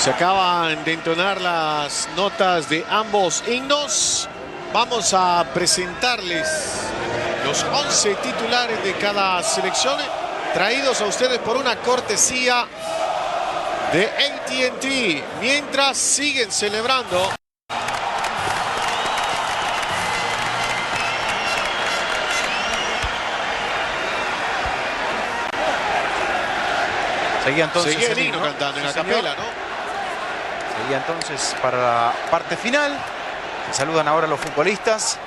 Se acaban de entonar las notas de ambos himnos. Vamos a presentarles los 11 titulares de cada selección, traídos a ustedes por una cortesía de AT&T, mientras siguen celebrando. Seguía entonces el himno cantando en la capela, ¿no? Seguía entonces para la parte final. Se saludan ahora los futbolistas,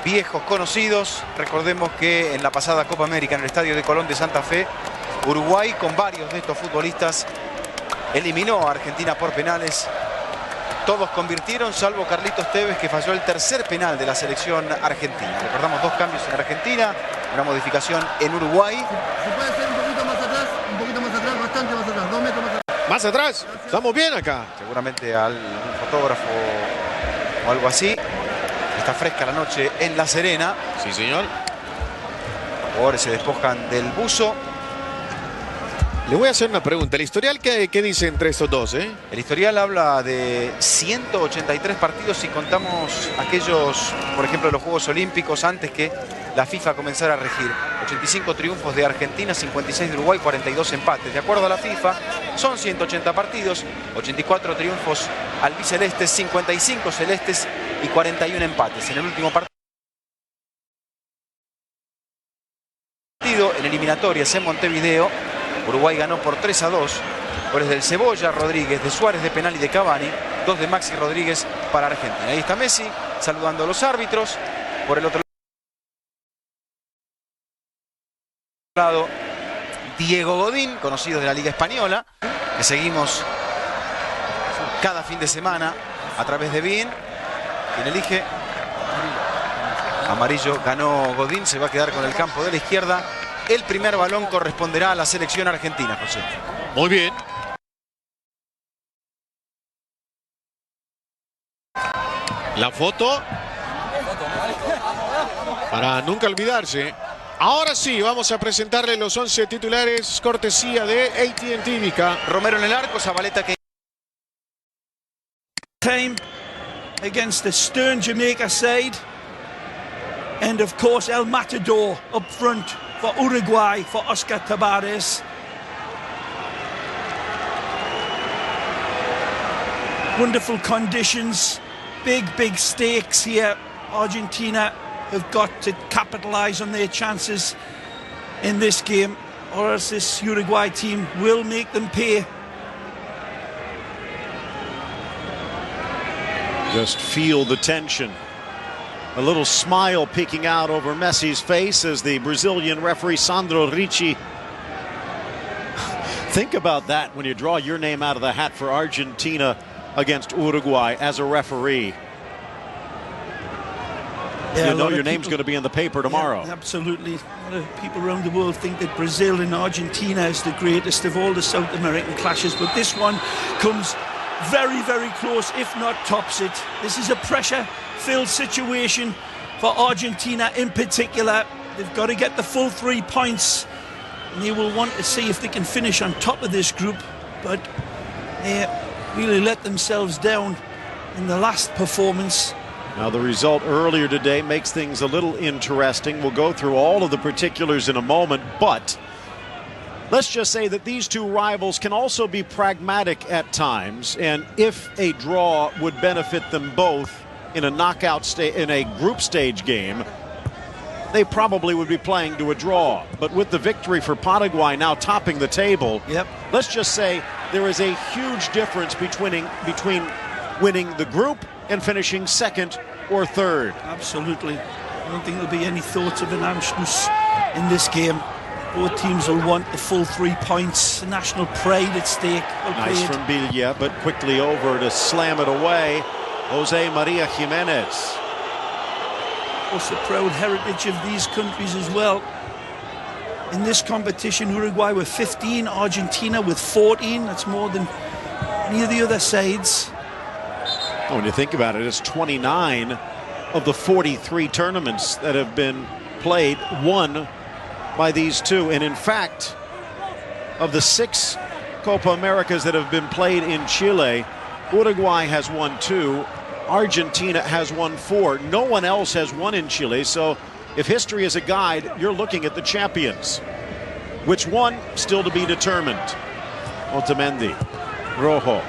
viejos conocidos. Recordemos que en la pasada Copa América en el Estadio de Colón de Santa Fe, Uruguay, con varios de estos futbolistas, eliminó a Argentina por penales. Todos convirtieron, salvo Carlitos Tevez, que falló el tercer penal de la selección argentina. Recordamos 2 cambios en Argentina, una modificación en Uruguay. ¿Se puede hacer un poquito más atrás? Un poquito más atrás, bastante más atrás, 2 metros más atrás. Más atrás, estamos bien acá. Seguramente algún fotógrafo o algo así. Está fresca la noche en La Serena. Sí, señor. Los jugadores se despojan del buzo. Le voy a hacer una pregunta. ¿El historial qué dice entre estos dos? El historial habla de 183 partidos si contamos aquellos, por ejemplo, los Juegos Olímpicos antes que la FIFA comenzara a regir. 85 triunfos de Argentina, 56 de Uruguay, 42 empates. De acuerdo a la FIFA, son 180 partidos, 84 triunfos albicelestes, 55 celestes y 41 empates. En el último partido, en eliminatorias en Montevideo, Uruguay ganó por 3-2. Goles del Cebolla, Rodríguez, de Suárez de penal y de Cavani. 2 de Maxi Rodríguez para Argentina. Ahí está Messi saludando a los árbitros. Por el otro lado, Diego Godín, conocido de la Liga Española, que seguimos cada fin de semana a través de BIN. Quien elige amarillo, ganó Godín, se va a quedar con el campo de la izquierda. El primer balón corresponderá a la selección argentina, José. Muy bien. La foto para nunca olvidarse. Ahora sí, vamos a presentarle los 11 titulares, cortesía de AT&T Vica. Romero en el arco, Zabaleta que... Time against the stern Jamaica side. And of course El Matador up front for Uruguay, for Oscar Tabarez. Wonderful conditions, big stakes here. Argentina have got to capitalise on their chances in this game, or else this Uruguay team will make them pay. Just feel the tension. A little smile peeking out over Messi's face as the Brazilian referee Sandro Ricci. Think about that when you draw your name out of the hat for Argentina against Uruguay as a referee. Yeah, you know your name's going to be in the paper tomorrow. Yeah, absolutely. A lot of people around the world think that Brazil and Argentina is the greatest of all the South American clashes, but this one comes very close, if not tops it. This is a pressure-filled situation for Argentina in particular. They've got to get the full 3 points, and they will want to see if they can finish on top of this group, but they really let themselves down in the last performance. Now the result earlier today makes things a little interesting. We'll go through all of the particulars in a moment, but let's just say that these two rivals can also be pragmatic at times, and if a draw would benefit them both in a knockout in a group stage game, they probably would be playing to a draw. But with the victory for Paraguay now topping the table, let's just say there is a huge difference between winning the group and finishing second or third. Absolutely. I don't think there'll be any thoughts of an Anschluss in this game. Both teams will want the full 3 points. National pride at stake. Nice from Villa, but quickly over to slam it away. Jose Maria Jimenez. Also the proud heritage of these countries as well. In this competition, Uruguay with 15, Argentina with 14. That's more than any of the other sides. When you think about it, it's 29 of the 43 tournaments that have been played, won by these two. And in fact, of the 6 Copa Americas that have been played in Chile, Uruguay has won 2, Argentina has won 4. No one else has won in Chile, so if history is a guide, you're looking at the champions. Which one? Still to be determined. Otamendi, Rojo.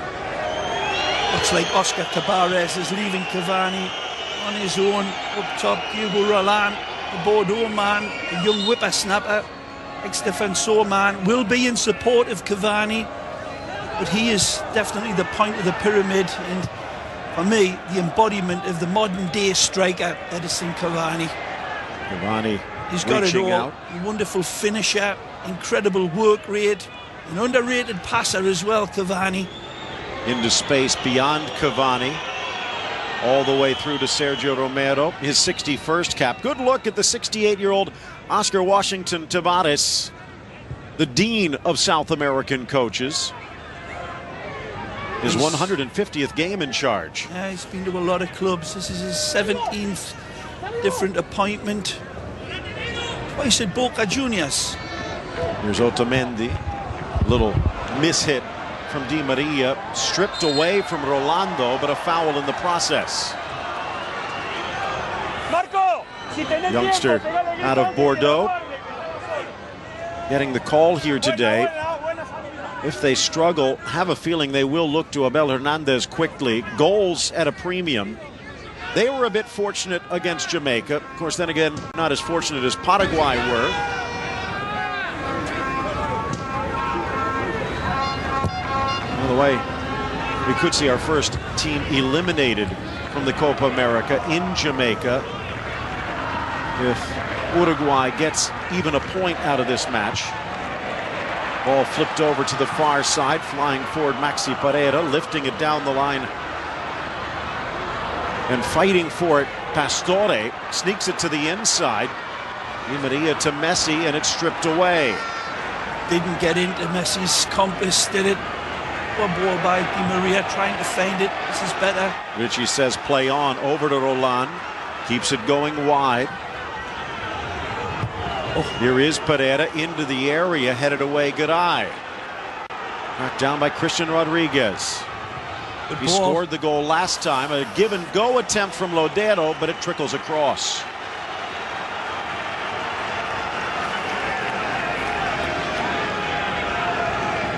Looks like Oscar Tabarez is leaving Cavani on his own up top. Diego Roland, the Bordeaux man, the young whippersnapper, ex-defensor man, will be in support of Cavani, but he is definitely the point of the pyramid, and for me, the embodiment of the modern-day striker, Edison Cavani. Cavani, he's got it all. Out. A wonderful finisher, incredible work rate, an underrated passer as well, Cavani. Into space beyond Cavani, all the way through to Sergio Romero, his 61st cap. Good look at the 68-year-old Oscar Washington Tabarez, the dean of South American coaches. His 150th game in charge. Yeah, he's been to a lot of clubs. This is his 17th different appointment. Twice at Boca Juniors. Here's Otamendi, little mishit from Di Maria, stripped away from Rolando, but a foul in the process. Youngster out of Bordeaux, getting the call here today. If they struggle, have a feeling they will look to Abel Hernandez quickly. Goals at a premium. They were a bit fortunate against Jamaica. Of course, then again, not as fortunate as Paraguay were. By the way, we could see our first team eliminated from the Copa America in Jamaica if Uruguay gets even a point out of this match. Ball flipped over to the far side, flying forward Maxi Pereira, lifting it down the line and fighting for it. Pastore sneaks it to the inside. Di Maria to Messi, and it's stripped away. Didn't get into Messi's compass, did it? Poor ball by Di Maria, trying to find it. This is better. Richie says play on, over to Roland. Keeps it going wide. Oh. Here is Pereira into the area, headed away, good eye. Knocked down by Christian Rodriguez. He scored the goal last time. A give and go attempt from Lodero, but it trickles across.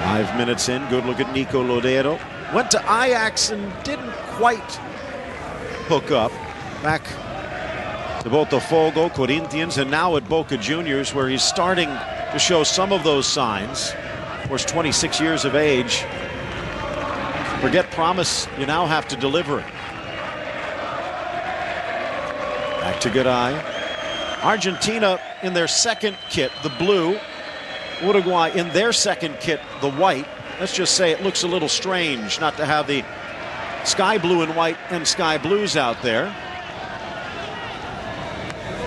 Five minutes in, good look at Nico Lodero. Went to Ajax and didn't quite hook up. Back to Botafogo, Corinthians, and now at Boca Juniors, where he's starting to show some of those signs. Of course, 26 years of age. Forget promise, you now have to deliver it. Back to Garay. Argentina in their second kit, the blue. Uruguay in their second kit, the white. Let's just say it looks a little strange not to have the sky blue and white and sky blues out there.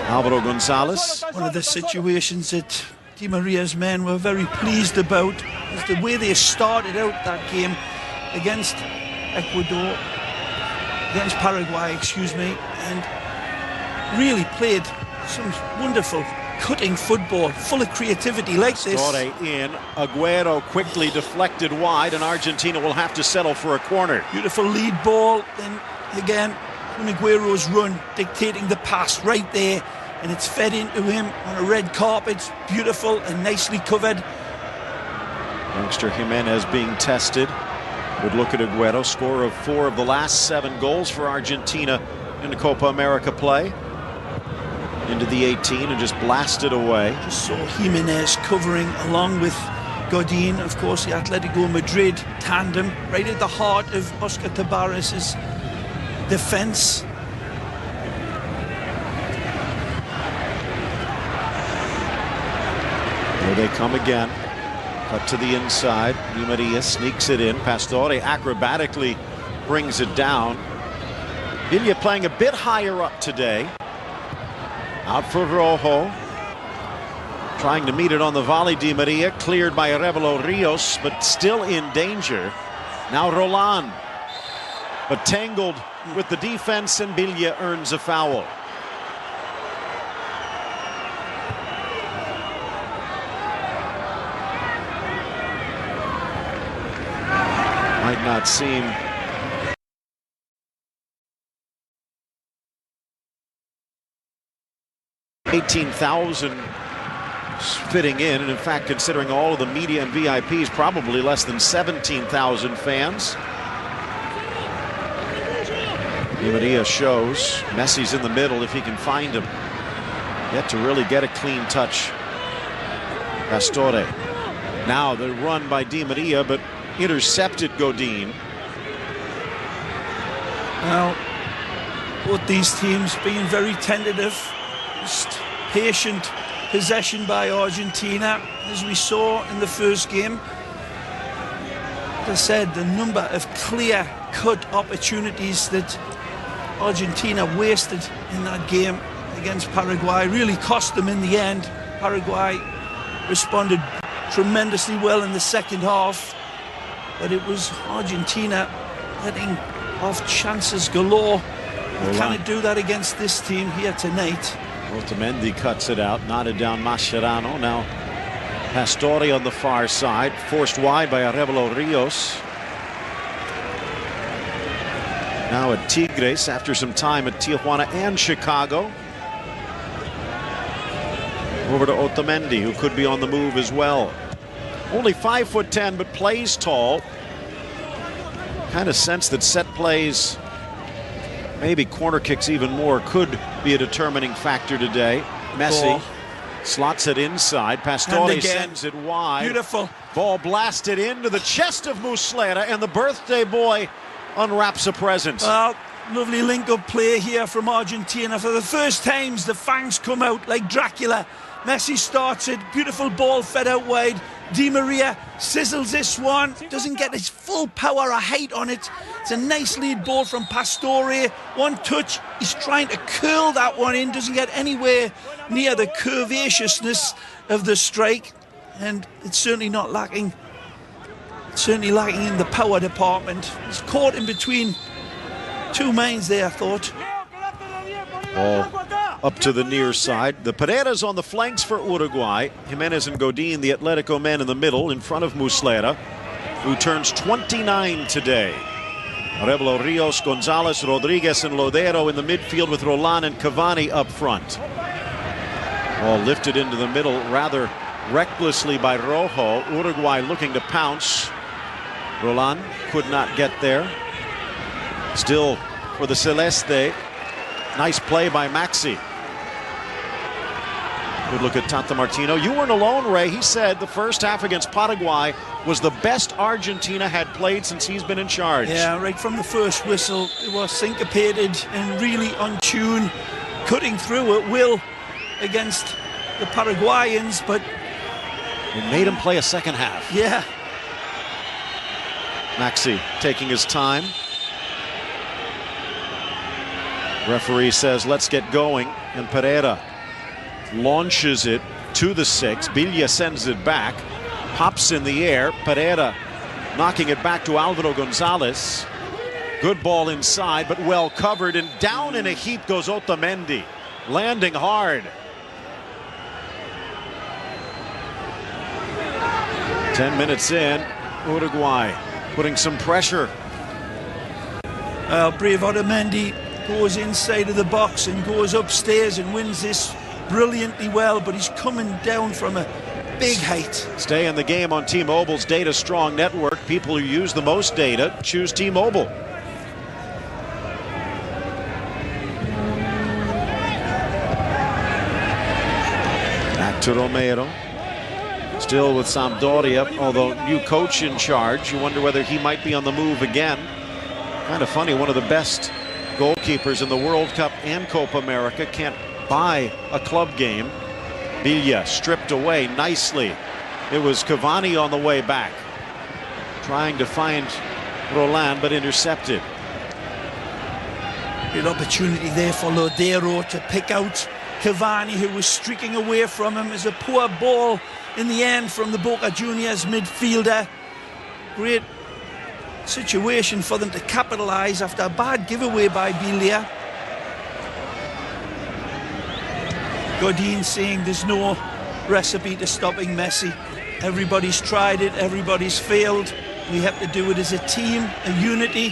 Alvaro Gonzalez. One of the situations that Di Maria's men were very pleased about is the way they started out that game against Ecuador, against Paraguay, excuse me, and really played some wonderful cutting football, full of creativity like this. Torre in, Aguero quickly deflected wide, and Argentina will have to settle for a corner. Beautiful lead ball, then again, Aguero's run dictating the pass right there, and it's fed into him on a red carpet. Beautiful and nicely covered. Youngster Jimenez being tested. Good look at Aguero, scorer of 4 of the last 7 goals for Argentina in the Copa America play. Into the 18 and just blasted away. Just saw Jimenez covering along with Godin, of course, the Atletico Madrid tandem, right at the heart of Oscar Tabarez's defense. Here they come again. Cut to the inside. Di Maria sneaks it in. Pastore acrobatically brings it down. Villa playing a bit higher up today. Out for Rojo. Trying to meet it on the volley. Di Maria cleared by Arevalo Rios, but still in danger. Now Roland. But tangled with the defense, and Villa earns a foul. Might not seem $18,000 fitting in fact, considering all of the media and VIPs, probably less than 17,000 fans. Di Maria shows Messi's in the middle if he can find him. Yet to really get a clean touch. Pastore. Now the run by Di Maria, but intercepted Godin. Now, both these teams being very tentative, just patient possession by Argentina, as we saw in the first game. As I said, the number of clear-cut opportunities that Argentina wasted in that game against Paraguay really cost them in the end. Paraguay responded tremendously well in the second half, but it was Argentina letting off chances galore. You cannot do that against this team here tonight. Otamendi cuts it out, knotted down Mascherano. Now Pastore on the far side, forced wide by Arevalo Rios. Now at Tigres after some time at Tijuana and Chicago. Over to Otamendi, who could be on the move as well. Only 5'10", but plays tall. Kind of sense that set plays, maybe corner kicks even more, could be a determining factor today. Messi slots it inside. Pastore sends it wide. Beautiful. Ball blasted into the chest of Muslera, and the birthday boy unwraps a present. Well, lovely link-up play here from Argentina. For the first times, the fangs come out like Dracula. Messi starts it. Beautiful ball fed out wide. Di Maria sizzles this one. Doesn't get his full power or height on it. It's a nice lead ball from Pastore. One touch. He's trying to curl that one in. Doesn't get anywhere near the curvaceousness of the strike. And it's certainly not lacking. It's certainly lacking in the power department. He's caught in between two minds there, I thought. Ball up to the near side. The Pereiras on the flanks for Uruguay. Jimenez and Godin, the Atletico men in the middle, in front of Muslera, who turns 29 today. Arevalo Rios, Gonzalez, Rodriguez, and Lodero in the midfield with Roland and Cavani up front. Ball lifted into the middle rather recklessly by Rojo. Uruguay looking to pounce. Roland could not get there. Still for the Celeste. Nice play by Maxi. Good look at Tata Martino. You weren't alone, Ray. He said the first half against Paraguay was the best Argentina had played since he's been in charge. Yeah, right from the first whistle. It was syncopated and really on tune, cutting through at will against the Paraguayans, but it made him play a second half. Yeah. Maxi taking his time. Referee says, let's get going. And Pereira launches it to the 6. Villa sends it back. Pops in the air. Pereira knocking it back to Álvaro González. Good ball inside, but well covered. And down in a heap goes Otamendi, landing hard. 10 minutes in, Uruguay putting some pressure. Brave Otamendi goes inside of the box and goes upstairs and wins this brilliantly well, but he's coming down from a big height. Stay in the game on T-Mobile's data strong network. People who use the most data choose T-Mobile. Back to Romero. Still with Sampdoria, although new coach in charge. You wonder whether he might be on the move again. Kind of funny, one of the best goalkeepers in the World Cup and Copa America can't buy a club game. Villa stripped away nicely. It was Cavani on the way back, trying to find Roland, but intercepted. Good opportunity there for Lodero to pick out Cavani, who was streaking away from him. As a poor ball in the end from the Boca Juniors midfielder. Great situation for them to capitalize after a bad giveaway by Villa. Godin saying there's no recipe to stopping Messi. Everybody's tried it, everybody's failed. We have to do it as a team, a unity.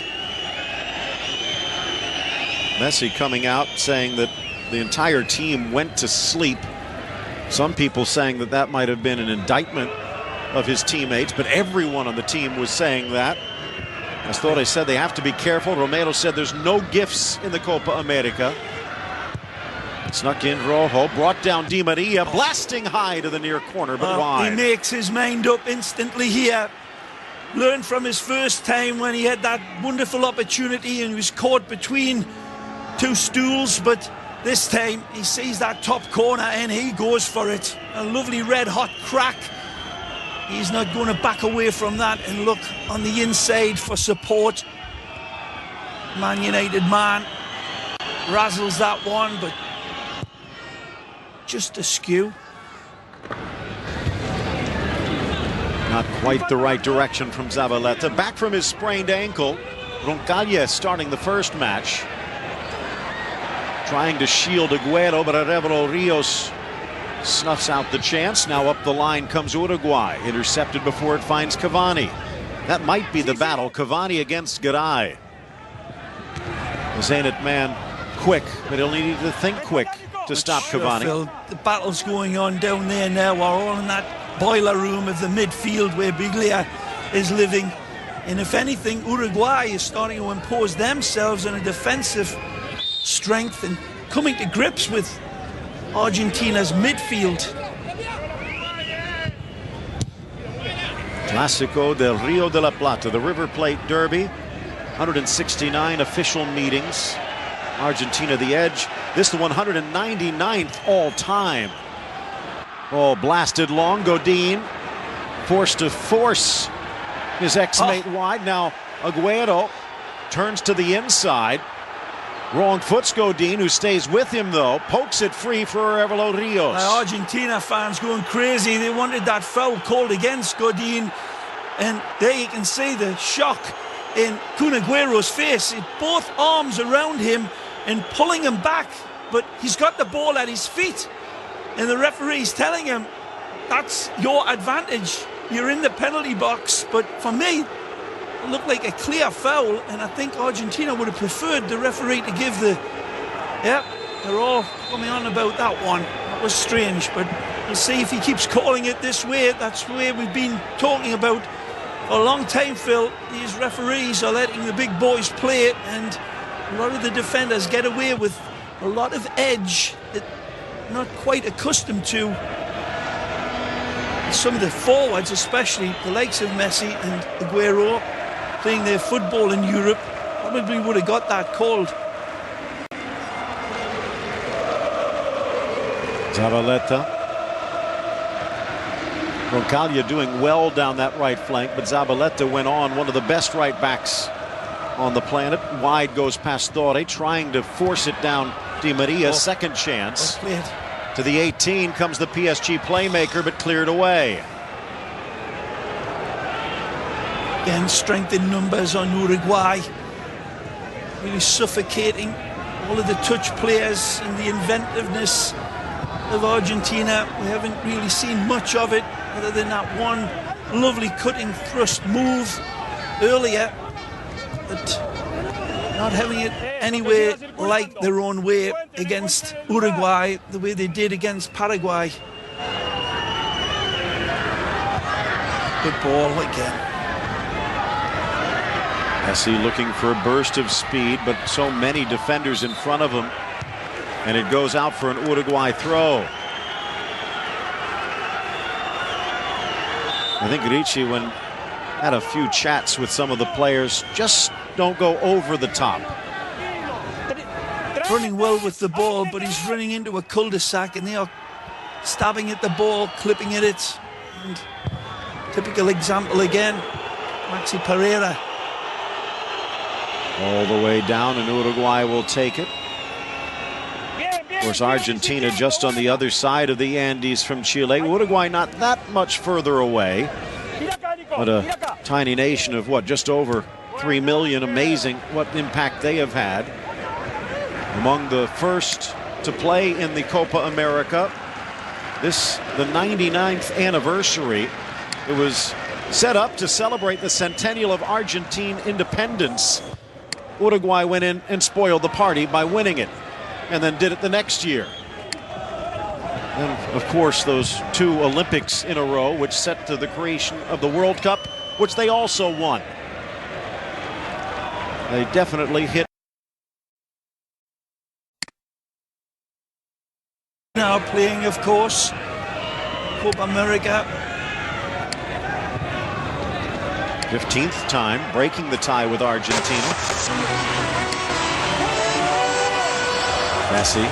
Messi coming out saying that the entire team went to sleep. Some people saying that that might have been an indictment of his teammates, but everyone on the team was saying that. Pastore said they have to be careful. Romero said there's no gifts in the Copa America. Snuck in Rojo, brought down Di Maria, blasting high to the near corner, but wide. He makes his mind up instantly here. Learned from his first time when he had that wonderful opportunity and he was caught between two stools, but this time he sees that top corner and he goes for it. A lovely red hot crack. He's not going to back away from that and look on the inside for support. Man United man razzles that one, but just askew. Not quite the right direction from Zabaleta. Back from his sprained ankle. Roncaglia starting the first match. Trying to shield Agüero, but Arevalo Rios snuffs out the chance. Now up the line comes Uruguay. Intercepted before it finds Cavani. That might be the battle. Cavani against Garay. Zaynat man quick, but he'll need to think quick to stop Cavani. Phil, the battle's going on down there now. We're all in that boiler room of the midfield where Biglia is living. And if anything, Uruguay is starting to impose themselves on a defensive strength and coming to grips with Argentina's midfield. Clásico del Río de la Plata, the River Plate Derby. 169 official meetings. Argentina the edge. This the 199th all-time. Oh, blasted long. Godin forced to force his ex-mate wide. Now Agüero turns to the inside. Wrong foot's Godin, who stays with him though. Pokes it free for Arevalo Rios. Argentina fans going crazy. They wanted that foul called against Godin. And there you can see the shock in Kun Agüero's face. Both arms around him and pulling him back, but he's got the ball at his feet and the referee's telling him that's your advantage, you're in the penalty box. But for me, it looked like a clear foul, and I think Argentina would have preferred the referee to give the... Yep, they're all coming on about that one. That was strange, but we'll see if he keeps calling it this way. That's the way we've been talking about for a long time, Phil. These referees are letting the big boys play it, and a lot of the defenders get away with a lot of edge that they're not quite accustomed to. Some of the forwards, especially the likes of Messi and Agüero, playing their football in Europe, probably would have got that called. Zabaleta. Roncaglia doing well down that right flank, but Zabaleta went on, one of the best right backs on the planet. Wide goes Pastore, trying to force it down Di Maria. Second chance. To the 18 comes the PSG playmaker, but cleared away. Again, strength in numbers on Uruguay. Really suffocating all of the touch players and the inventiveness of Argentina. We haven't really seen much of it other than that one lovely cutting thrust move earlier. But not having it anywhere like their own way against Uruguay, the way they did against Paraguay. Good ball again. Messi looking for a burst of speed, but so many defenders in front of him. And it goes out for an Uruguay throw. I think Ricci, when had a few chats with some of the players, just don't go over the top. Running well with the ball, but he's running into a cul-de-sac and they are stabbing at the ball, clipping at it. And typical example again, Maxi Pereira. All the way down, and Uruguay will take it. Of course, Argentina just on the other side of the Andes from Chile. Uruguay not that much further away, but a tiny nation of what, just over 3 million. Amazing what impact they have had. Among the first to play in the Copa America. This, the 99th anniversary. It was Set up to celebrate the centennial of Argentine independence, Uruguay went in and spoiled the party by winning it, and then did it the next year. And of course, those 2 Olympics in a row, which set to the creation of the World Cup, which they also won. They definitely hit. Now playing, of course, Copa America. 15th time, breaking the tie with Argentina. Messi.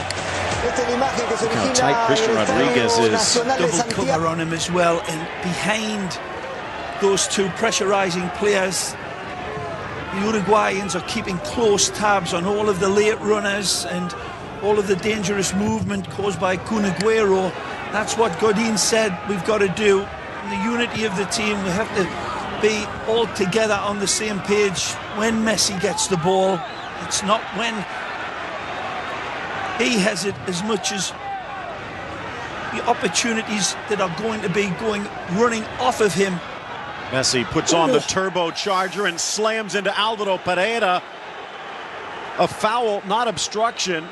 Look how tight Christian Rodriguez is. Double cover on him as well, and behind those 2 pressurizing players, the Uruguayans are keeping close tabs on all of the late runners and all of the dangerous movement caused by Kun Agüero. That's what Godin said we've got to do. In the unity of the team, we have to be all together on the same page when Messi gets the ball. It's not when he has it, as much as the opportunities that are going to be running off of him. Messi puts on the turbocharger and slams into Álvaro Pereira. A foul, not obstruction.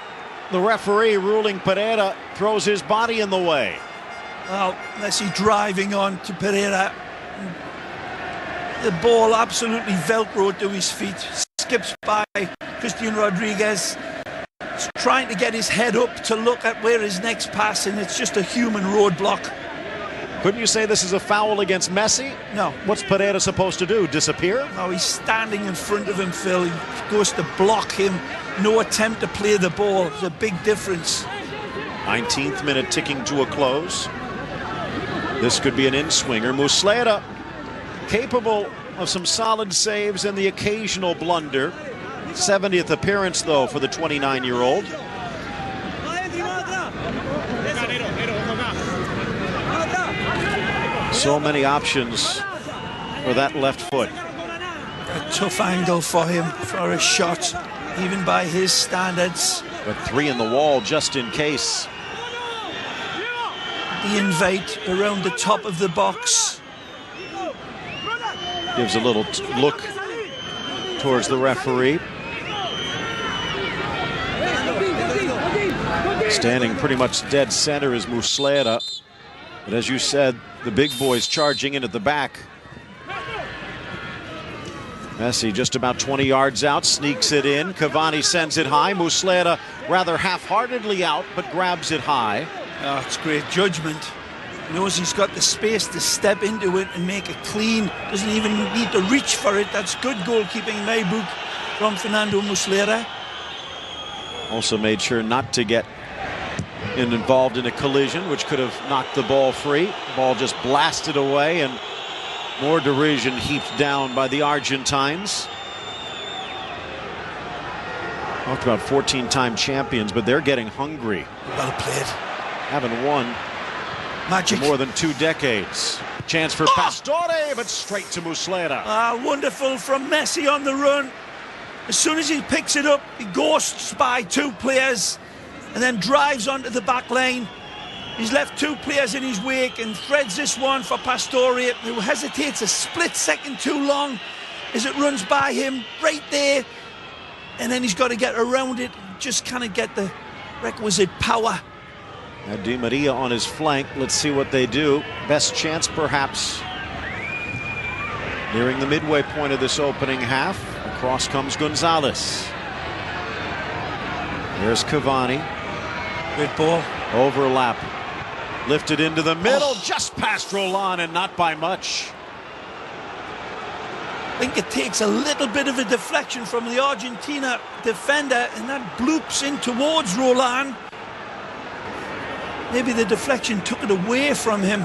The referee ruling Pereira throws his body in the way. Well, Messi driving on to Pereira. The ball absolutely velcroed to his feet. Skips by Christian Rodriguez. He's trying to get his head up to look at where his next pass, and it's just a human roadblock. Couldn't you say this is a foul against Messi? No. What's Pereira supposed to do? Disappear? No, he's standing in front of him, Phil. He goes to block him. No attempt to play the ball. There's a big difference. 19th minute ticking to a close. This could be an in-swinger. Muslera capable of some solid saves and the occasional blunder. 70th appearance, though, for the 29-year-old. So many options for that left foot. A tough angle for him for a shot, even by his standards. But 3 in the wall just in case. The invite around the top of the box. Gives a little look towards the referee. Standing pretty much dead center is Muslera. But as you said, the big boys charging in at the back. Messi just about 20 yards out, sneaks it in. Cavani sends it high. Muslera rather half-heartedly out, but grabs it high. Oh, it's great judgment. He knows he's got the space to step into it and make it clean. Doesn't even need to reach for it. That's good goalkeeping in my book from Fernando Muslera. Also made sure not to get involved in a collision, which could have knocked the ball free. The ball just blasted away, and more derision heaped down by the Argentines. Talked about 14-time champions, but they're getting hungry. Well played. Haven't won Magic. for more than 2 decades. Chance for Pastore, but straight to Muslera. Wonderful from Messi on the run. As soon as he picks it up, he ghosts by 2 players and then drives onto the back line. He's left 2 players in his wake and threads this one for Pastore, who hesitates a split second too long as it runs by him right there. And then he's got to get around it and just kind of get the requisite power. Now Di Maria on his flank. Let's see what they do. Best chance, perhaps, nearing the midway point of this opening half. Across comes Gonzalez. There's Cavani. Good ball. Overlap. Lifted into the middle, just past Roland, and not by much. I think it takes a little bit of a deflection from the Argentina defender, and that bloops in towards Roland. Maybe the deflection took it away from him.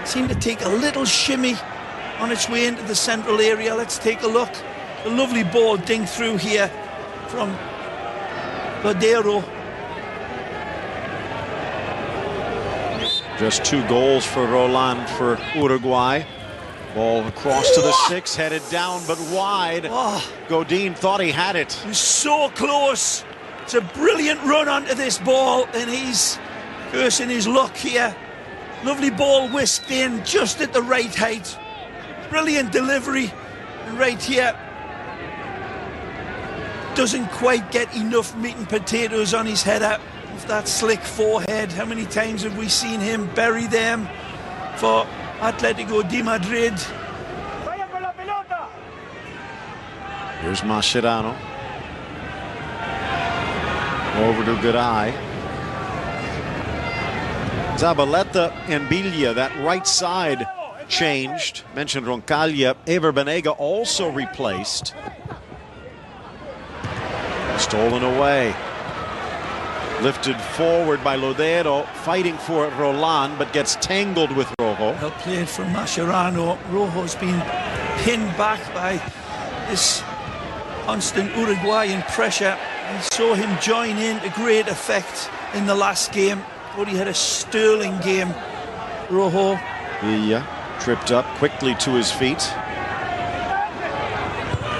Seemed to take a little shimmy on its way into the central area. Let's take a look. A lovely ball dinged through here from Ladero. Just 2 goals for Roland for Uruguay. Ball across to the 6, headed down but wide. Godin thought he had it. He was so close. It's a brilliant run onto this ball, and he's cursing his luck here. Lovely ball whisked in just at the right height. Brilliant delivery. And right here, doesn't quite get enough meat and potatoes on his header with that slick forehead. How many times have we seen him bury them for Atletico de Madrid? Here's Mascherano. Over to Garay. Zabaleta and Biglia, that right side changed. Mentioned Roncaglia. Ever Banega also replaced. Stolen away. Lifted forward by Lodero, fighting for it Roland, but gets tangled with Rojo. Well played from Mascherano. Rojo's been pinned back by this constant Uruguayan pressure. We saw him join in to great effect in the last game. Thought he had a sterling game, Rojo. He tripped up quickly to his feet.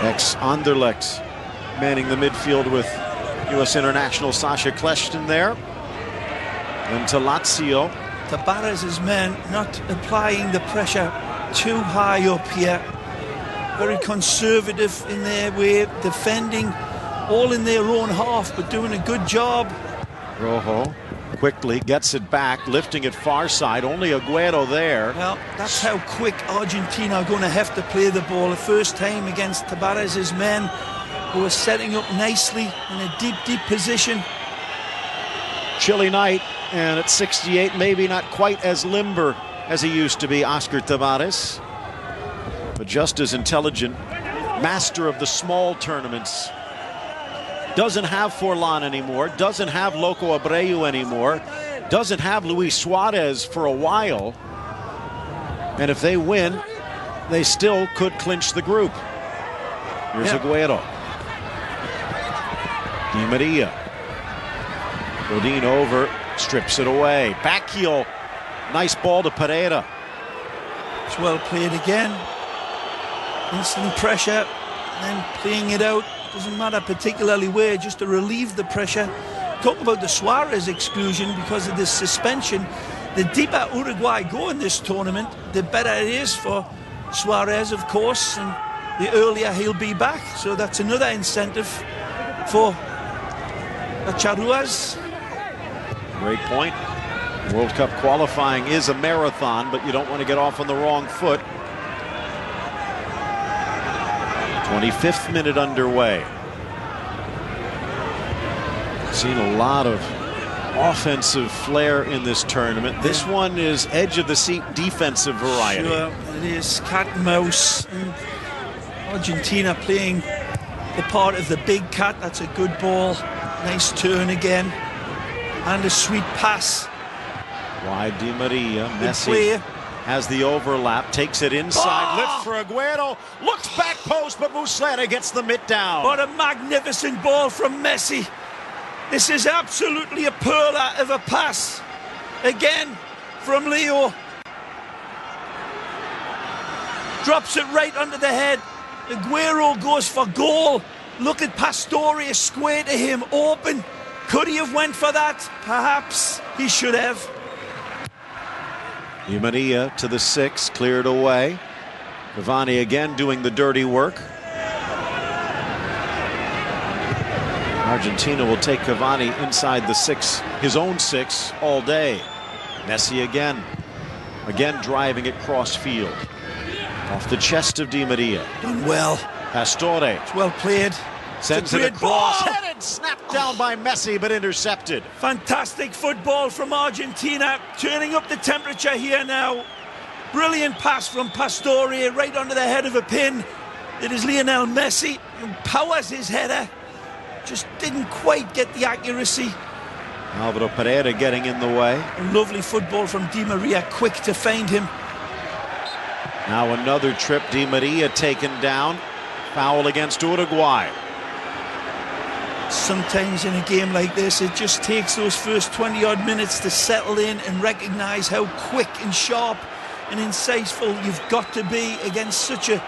Ex-Anderlecht manning the midfield with U.S. international Sasha Kleshton there. And to Lazio. Tabarez's men not applying the pressure too high up here. Very conservative in their way, defending all in their own half, but doing a good job. Rojo quickly gets it back, lifting it far side. Only Agüero there. Well, that's how quick Argentina are going to have to play the ball. The first time against Tabarez's men, who are setting up nicely in a deep, deep position. Chilly night, and at 68, maybe not quite as limber as he used to be, Oscar Tabarez. But just as intelligent, master of the small tournaments. Doesn't have Forlan anymore, doesn't have Loco Abreu anymore, doesn't have Luis Suarez for a while. And if they win, they still could clinch the group. Here's Agüero. Di Maria. Godin over, strips it away. Back heel. Nice ball to Pereira. It's well played again. Instant pressure, and then playing it out. Doesn't matter particularly where, just to relieve the pressure. Talk about the Suarez exclusion because of this suspension. The deeper Uruguay go in this tournament, the better it is for Suarez, of course, and the earlier he'll be back. So that's another incentive for the Charruas. Great point. World Cup qualifying is a marathon, but you don't want to get off on the wrong foot. 25th minute underway. Seen a lot of offensive flair in this tournament. This one is edge of the seat defensive variety. Sure, it is cat and mouse. And Argentina playing the part of the big cat. That's a good ball. Nice turn again. And a sweet pass. Wide Di Maria. Messi has the overlap, takes it inside, lifts for Agüero, looks back post, but Muslera gets the mitt down. What a magnificent ball from Messi. This is absolutely a perler of a pass. Again, from Leo. Drops it right under the head. Agüero goes for goal. Look at Pastore square to him, open. Could he have went for that? Perhaps he should have. Di Maria to the 6, cleared away. Cavani again doing the dirty work. Argentina will take Cavani inside the 6, his own 6, all day. Messi again driving it cross field. Off the chest of Di Maria. Done well. Pastore. It's well played. Sends it across. Headed, snapped down by Messi, but intercepted. Fantastic football from Argentina. Turning up the temperature here now. Brilliant pass from Pastore right under the head of a pin. It is Lionel Messi who powers his header. Just didn't quite get the accuracy. Alvaro Pereira getting in the way. A lovely football from Di Maria, quick to find him. Now another trip, Di Maria taken down. Foul against Uruguay. Sometimes in a game like this, it just takes those first 20-odd minutes to settle in and recognise how quick and sharp and insightful you've got to be against such a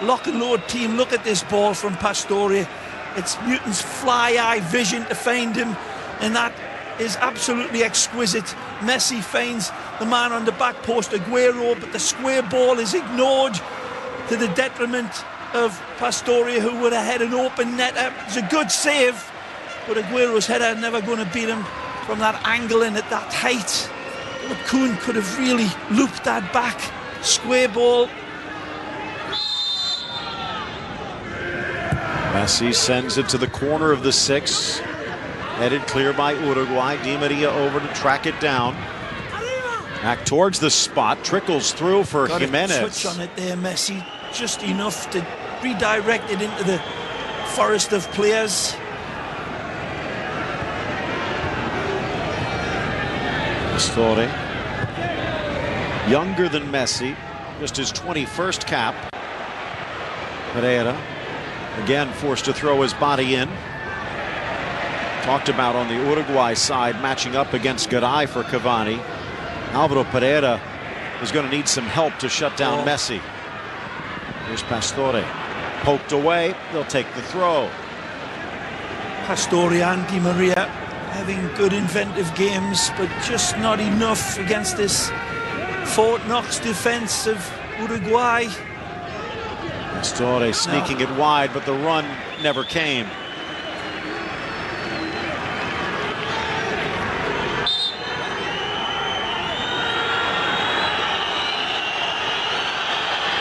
lock-and-load team. Look at this ball from Pastore. It's Newton's fly-eye vision to find him, and that is absolutely exquisite. Messi finds the man on the back post, Aguero, but the square ball is ignored to the detriment of Pastore, who would have had an open net. It's a good save, but Aguero's header never going to beat him from that angle and at that height. But Kuhn could have really looped that back. Square ball. Messi sends it to the corner of the 6. Headed clear by Uruguay. Di Maria over to track it down. Back towards the spot. Trickles through for Got Jimenez. a touch on it there, Messi. Just enough to redirect it into the forest of players. Pastore. Younger than Messi. Just his 21st cap. Pereira. Again forced to throw his body in. Talked about on the Uruguay side matching up against Garay for Cavani. Alvaro Pereira is going to need some help to shut down Messi. Here's Pastore. Poked away. They'll take the throw. Pastore and Di Maria having good inventive games, but just not enough against this Fort Knox defense of Uruguay. Pastore sneaking it wide, but the run never came.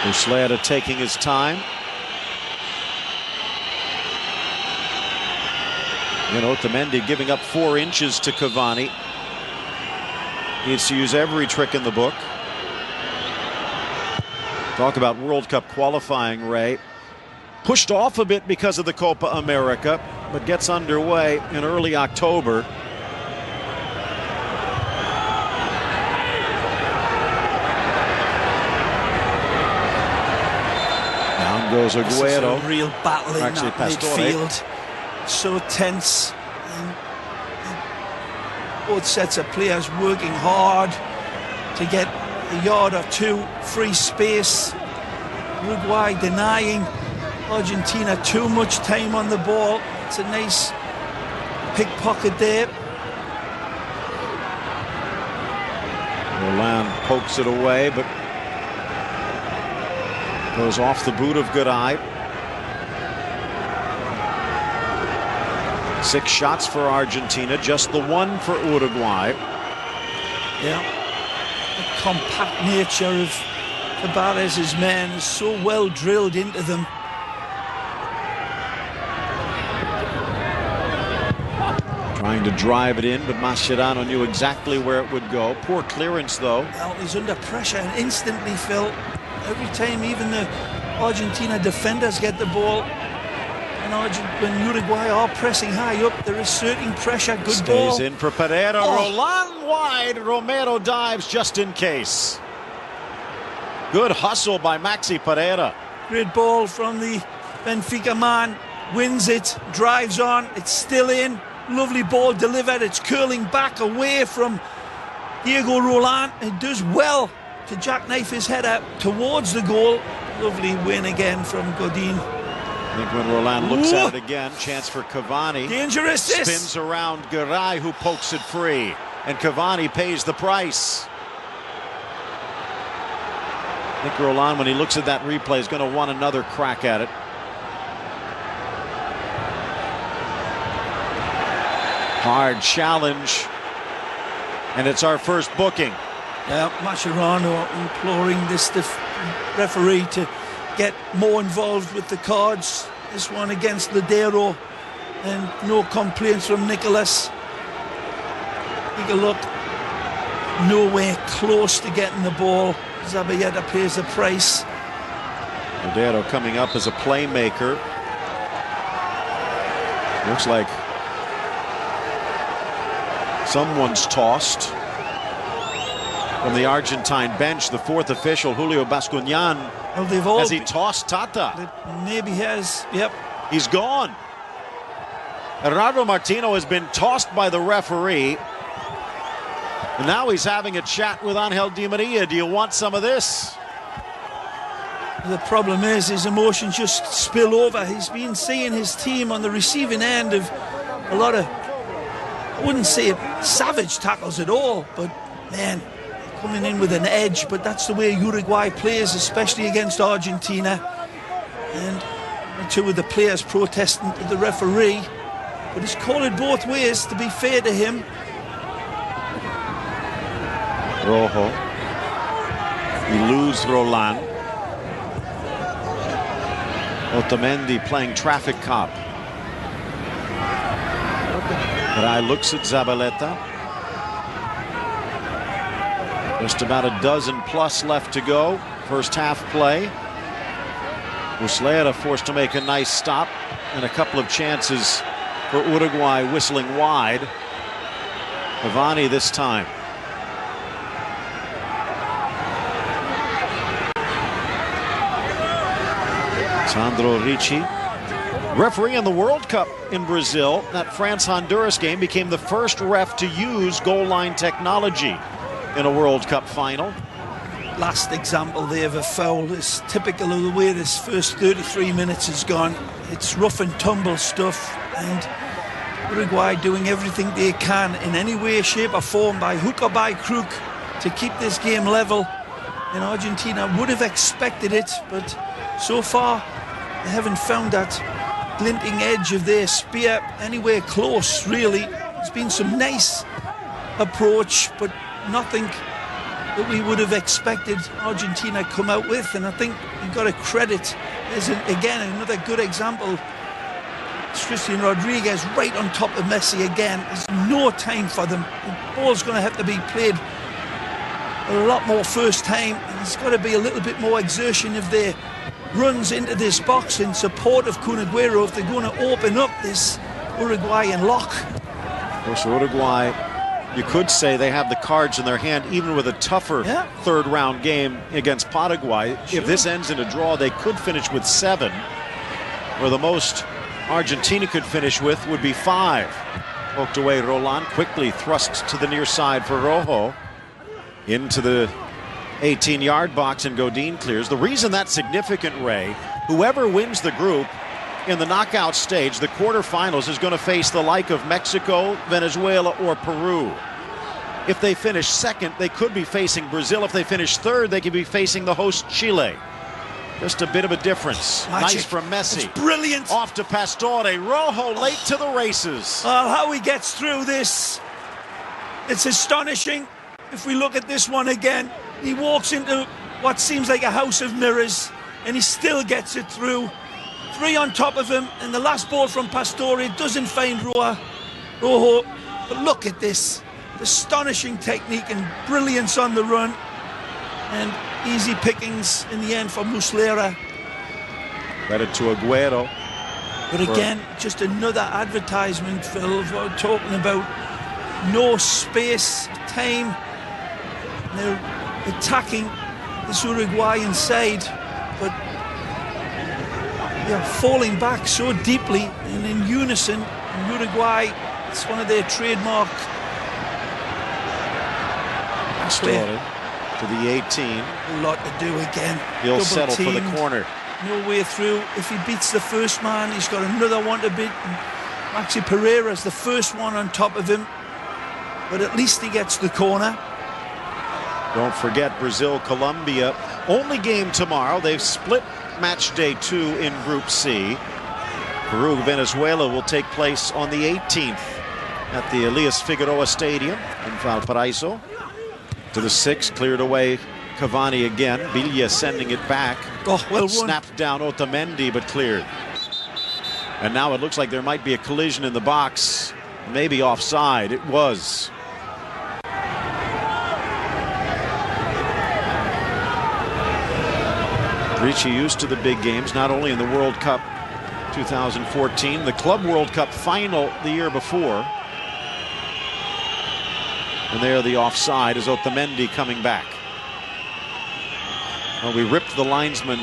Muslera taking his time. Otamendi giving up 4 inches to Cavani. Needs to use every trick in the book. Talk about World Cup qualifying, Ray. Pushed off a bit because of the Copa America, but gets underway in early October. Down goes Aguero. This is a real battle in Actually, that midfield. So tense. Both sets of players working hard to get a yard or two free space. Uruguay denying Argentina too much time on the ball. It's a nice pickpocket there. Roland pokes it away, but goes off the boot of Garay. 6 shots for Argentina, just the 1 for Uruguay. Yeah, the compact nature of Tabarez's men is so well drilled into them. Trying to drive it in, but Mascherano knew exactly where it would go. Poor clearance, though. Well, he's under pressure and instantly, Phil. Every time even the Argentina defenders get the ball, when Uruguay are pressing high up, they're asserting pressure. Good ball. Stays in for Pereira. Roland wide. Romero dives just in case. Good hustle by Maxi Pereira. Great ball from the Benfica man. Wins it. Drives on. It's still in. Lovely ball delivered. It's curling back away from Diego Roland. It does well to jackknife his header towards the goal. Lovely win again from Godin. I think when Roland looks at it again, chance for Cavani. Dangerous this. Spins around Garay, who pokes it free. And Cavani pays the price. I think Roland, when he looks at that replay, is going to want another crack at it. Hard challenge. And it's our first booking. Yeah, Mascherano imploring this referee to get more involved with the cards. This one against Ladero, and no complaints from Nicholas. Take a look. Nowhere close to getting the ball. Zabayeta pays the price. Ladero coming up as a playmaker. Looks like someone's tossed. From the Argentine bench, the 4th official, Julio Bascuñán. Well, they've all has he tossed Tata? Maybe he has. Yep. He's gone. Gerardo Martino has been tossed by the referee. And now he's having a chat with Angel Di Maria. Do you want some of this? The problem is his emotions just spill over. He's been seeing his team on the receiving end of a lot of wouldn't say savage tackles at all, but man, coming in with an edge. But that's the way Uruguay plays, especially against Argentina. And two of the players protesting to the referee, but he's called it both ways, to be fair to him. Rojo. We lose Roland. Otamendi playing traffic cop. Rai looks at Zabaleta. Just about a dozen plus left to go. First half play. Muslera forced to make a nice stop, and a couple of chances for Uruguay whistling wide. Cavani this time. Sandro Ricci, referee in the World Cup in Brazil. That France-Honduras game became the first ref to use goal line technology in a World Cup final. Last example there of a foul is typical of the way this first 33 minutes has gone. It's rough and tumble stuff, and Uruguay doing everything they can in any way, shape or form, by hook or by crook, to keep this game level. And Argentina would have expected it, but so far they haven't found that glinting edge of their spear anywhere close, really. There's been some nice approach, but nothing that we would have expected Argentina come out with. And I think you've got to credit, again, another good example, Christian Rodriguez right on top of Messi again. There's no time for them. The ball's going to have to be played a lot more first time, and there's got to be a little bit more exertion of their runs into this box in support of Kun Agüero if they're going to open up this Uruguayan lock. Of course, Uruguay, you could say they have the cards in their hand, even with a tougher third round game against Paraguay. Sure. If this ends in a draw, they could finish with 7, where the most Argentina could finish with would be 5. Poked away Roland, quickly thrust to the near side for Rojo. Into the 18-yard box, and Godin clears. The reason that's significant, Ray, whoever wins the group in the knockout stage, the quarterfinals, is going to face the like of Mexico, Venezuela, or Peru. If they finish second, they could be facing Brazil. If they finish third, they could be facing the host Chile. Just a bit of a difference. Magic. Nice from Messi. It's brilliant. Off to Pastore. Rojo late to the races. Well, how he gets through this, it's astonishing. If we look at this one again, he walks into what seems like a house of mirrors, and he still gets it through. 3 on top of him, and the last ball from Pastore doesn't find Rojo. But look at this. Astonishing technique and brilliance on the run. And easy pickings in the end for Muslera. Credit to Agüero. But again, just another advertisement, Phil, of what we're talking about. No space, time. They're attacking this Uruguayan side, but they're falling back so deeply and in unison. In Uruguay, it's one of their trademark. Started to the 18. A lot to do again. He'll Double settle teamed, for the corner. No way through. If he beats the first man, he's got another one to beat. Maxi Pereira's the first one on top of him, but at least he gets the corner. Don't forget Brazil-Colombia. Only game tomorrow. They've split match day 2 in Group C. Peru-Venezuela will take place on the 18th at the Elias Figueroa Stadium in Valparaiso. To the 6, cleared away Cavani again. Villa sending it back. Oh, well run. Snapped down Otamendi, but cleared. And now it looks like there might be a collision in the box. Maybe offside. It was. Ricci used to the big games, not only in the World Cup 2014, the Club World Cup final the year before. And there the offside is Otamendi coming back. Well, we ripped the linesman,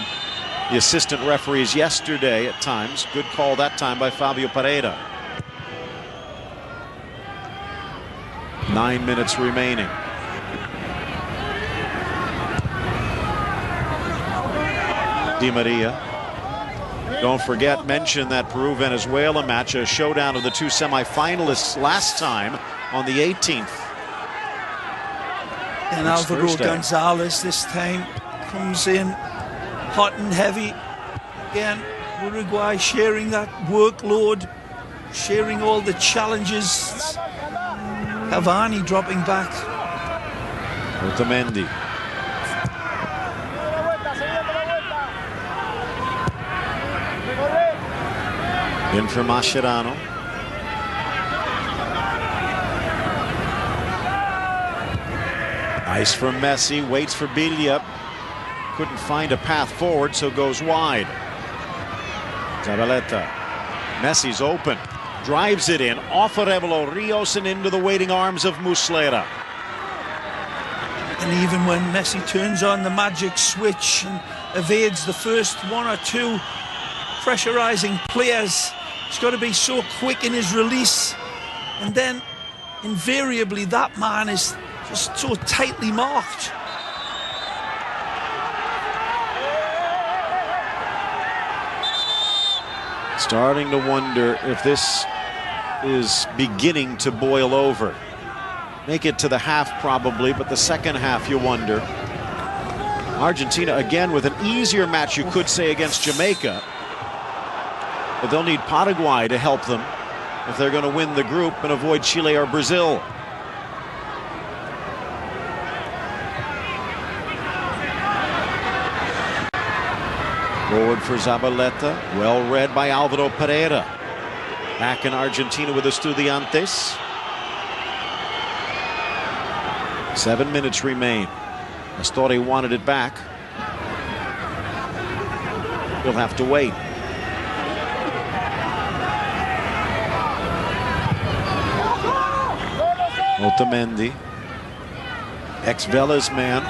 the assistant referees, yesterday at times. Good call that time by Fabio Pereira. 9 minutes remaining. Di Maria. Don't forget, mention that Peru-Venezuela match, a showdown of the two semifinalists last time on the 18th. And Alvaro Gonzalez this time comes in hot and heavy. Again, Uruguay sharing that workload, sharing all the challenges. Cavani dropping back. Otamendi. In for Mascherano. Nice from Messi, waits for Villa. Couldn't find a path forward, so goes wide. Zabaleta. Messi's open. Drives it in, off Arevalo Rios and into the waiting arms of Muslera. And even when Messi turns on the magic switch and evades the first one or two pressurizing players, he's got to be so quick in his release. And then invariably that man is just so tightly marked. Starting to wonder if this is beginning to boil over. Make it to the half probably, but the second half you wonder. Argentina again with an easier match, you could say, against Jamaica. But they'll need Paraguay to help them if they're going to win the group and avoid Chile or Brazil. Forward for Zabaleta, well read by Alvaro Pereira. Back in Argentina with Estudiantes. 7 minutes remain. Astori wanted it back. He'll have to wait. Otamendi, ex-Vélez man.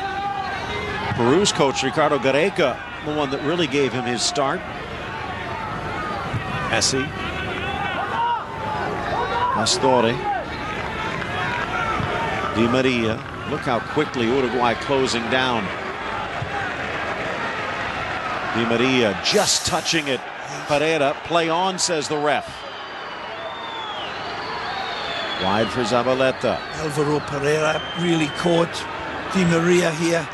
Peru's coach Ricardo Gareca, the one that really gave him his start. Messi. Astori. Di Maria. Look how quickly Uruguay closing down. Di Maria just touching it. Pereira, play on, says the ref. Wide for Zabaleta. Alvaro Pereira really caught Di Maria here,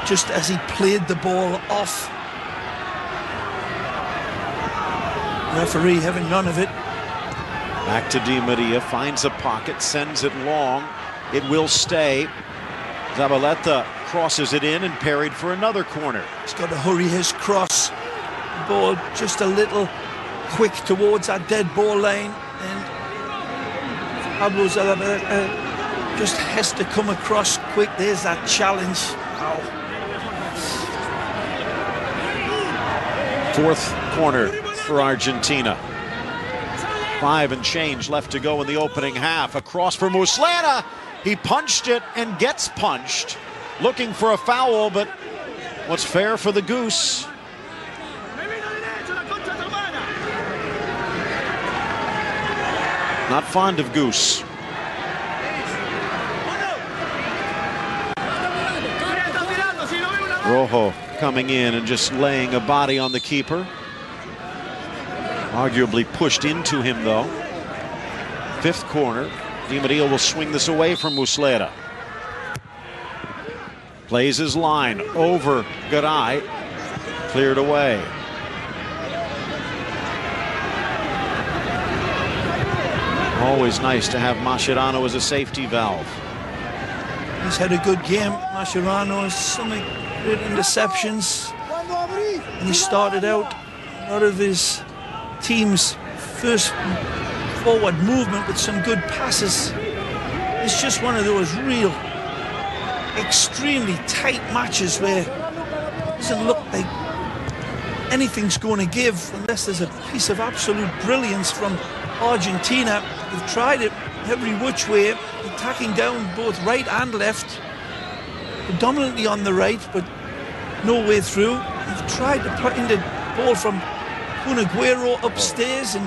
just as he played the ball off. Referee having none of it. Back to Di Maria, finds a pocket, sends it long. It will stay. Zabaleta crosses it in and parried for another corner. He's got to hurry his cross. The ball just a little quick towards that dead ball line, and Pablo Zabaleta just has to come across quick. There's that challenge. Ow. Fourth corner for Argentina. 5 and change left to go in the opening half. Across for Muslera. He punched it and gets punched. Looking for a foul, but what's fair for the Goose? Not fond of Goose. Rojo coming in and just laying a body on the keeper. Arguably pushed into him, though. Fifth corner. Di Maria will swing this away from Muslera. Plays his line over Garay. Cleared away. Always nice to have Mascherano as a safety valve. He's had a good game. Mascherano has some great interceptions. And he started out a lot of his team's first forward movement with some good passes. It's just one of those real extremely tight matches where it doesn't look like anything's going to give unless there's a piece of absolute brilliance from Argentina. They've tried it every which way, attacking down both right and left, predominantly on the right, but no way through. They've tried to put in the ball from Aguero upstairs, and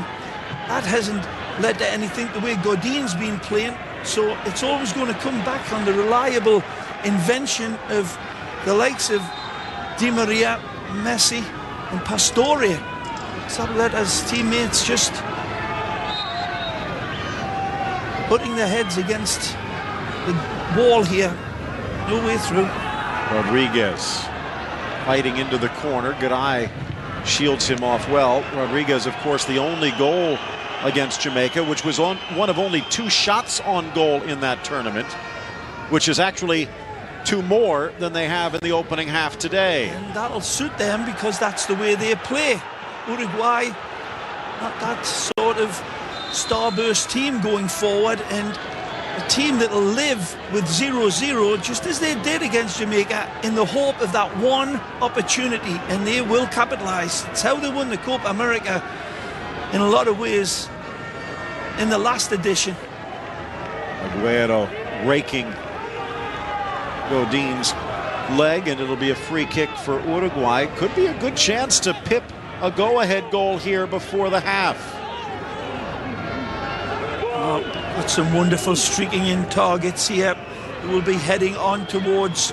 that hasn't led to anything the way Godin's been playing. So it's always going to come back on the reliable invention of the likes of Di Maria, Messi, and Pastore. Zabaleta's teammates just putting their heads against the wall here. No way through. Rodriguez fighting into the corner. Garay shields him off well. Rodriguez, of course, the only goal against Jamaica, which was on one of only 2 shots on goal in that tournament, which is actually 2 more than they have in the opening half today. And that'll suit them because that's the way they play. Uruguay, not that sort of starburst team going forward, and a team that'll live with 0-0 just as they did against Jamaica in the hope of that one opportunity, and they will capitalize. It's how they won the Copa America in a lot of ways in the last edition. Aguero raking Godin's leg, and it'll be a free kick for Uruguay. Could be a good chance to pip a go-ahead goal here before the half. Oh, got some wonderful streaking in targets here. Who will be heading on towards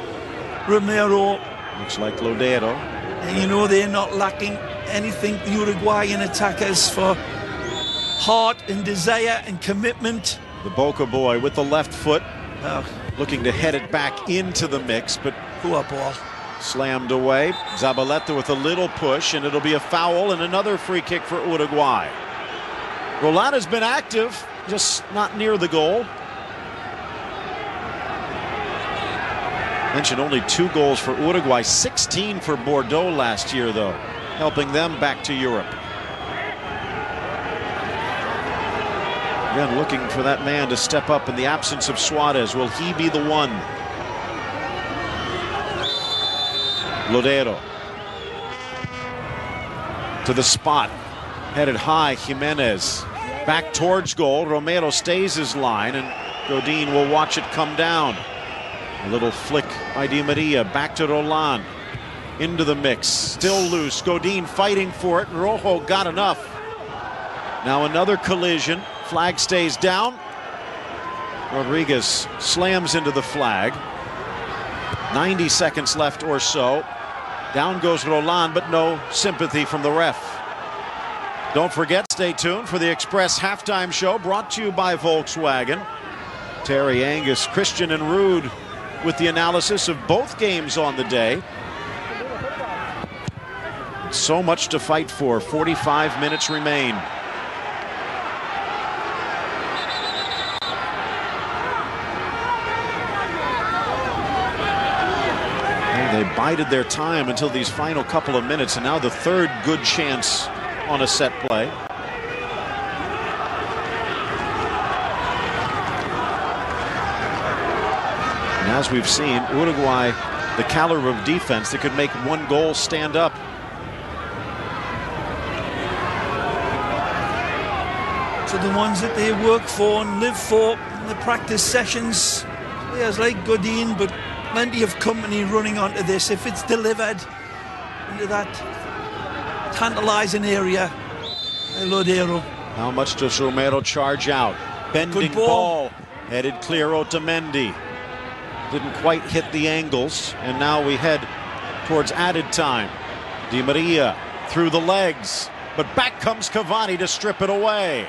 Romero. Looks like Lodero. And you know they're not lacking anything, the Uruguayan attackers, for heart and desire and commitment. The Boca boy with the left foot, Oh, looking to head it back into the mix, but poor ball. slammed away. Zabaleta with a little push, and it'll be a foul and another free kick for Uruguay. Roland has been active, just not near the goal. Mentioned only 2 goals for Uruguay, 16 for Bordeaux last year, though, helping them back to Europe. Again, looking for that man to step up in the absence of Suarez. Will he be the one? Lodero to the spot, headed high. Jimenez back towards goal. Romero stays his line, and Godin will watch it come down. A little flick by Di Maria, back to Roland, into the mix, still loose. Godin fighting for it. Rojo got enough. Now another collision. Flag stays down. Rodriguez slams into the flag. 90 seconds left or so. Down goes Roland, but no sympathy from the ref. Don't forget, stay tuned for the Express halftime show, brought to you by Volkswagen. Terry, Angus, Christian, and Rude with the analysis of both games on the day. So much to fight for. 45 minutes remain. They bided their time until these final couple of minutes, and now the third good chance on a set play. And as we've seen, Uruguay, the caliber of defense that could make one goal stand up. So the ones that they work for and live for in the practice sessions, players like Godin, but plenty of company running onto this if it's delivered into that tantalizing area. Lodero. How much does Romero charge out? Bending ball. Headed clear Otamendi. Didn't quite hit the angles, and now we head towards added time. Di Maria through the legs, but back comes Cavani to strip it away.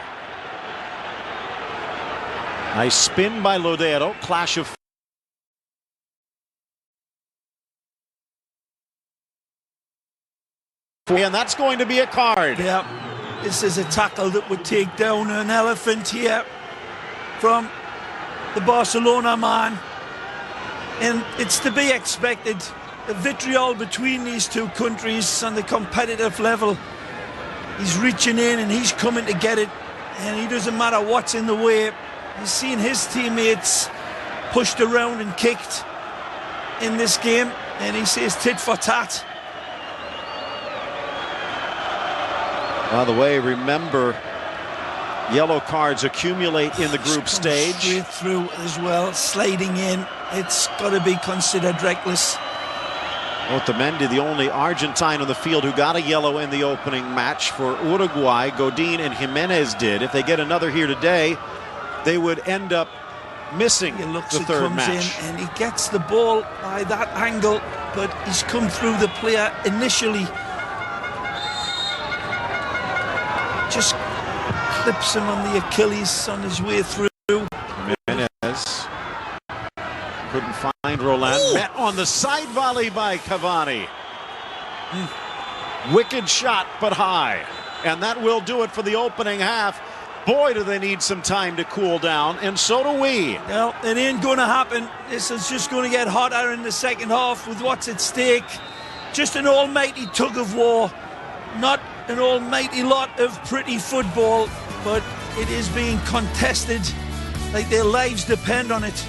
Nice spin by Lodero. Clash of and that's going to be a card. Yeah, this is a tackle that would take down an elephant here from the Barcelona man, and it's to be expected. The vitriol between these two countries on the competitive level, he's reaching in and he's coming to get it, and he doesn't matter what's in the way. He's seen his teammates pushed around and kicked in this game, and he says tit for tat. By the way, remember, yellow cards accumulate in the group stage. Straight through as well, sliding in. It's got to be considered reckless. Otamendi, the only Argentine on the field who got a yellow in the opening match for Uruguay. Godin and Jimenez did. If they get another here today, they would end up missing the third match. In and he gets the ball by that angle, but he's come through the player initially just clips him on the Achilles on his way through. Jimenez couldn't find Roland. Ooh. Met on the side volley by Cavani. Wicked shot, but high. And that will do it for the opening half. Boy, do they need some time to cool down, and so do we. No, it ain't going to happen. This is just going to get hotter in the second half with what's at stake. Just an almighty tug of war. Not an almighty lot of pretty football, but it is being contested like their lives depend on it.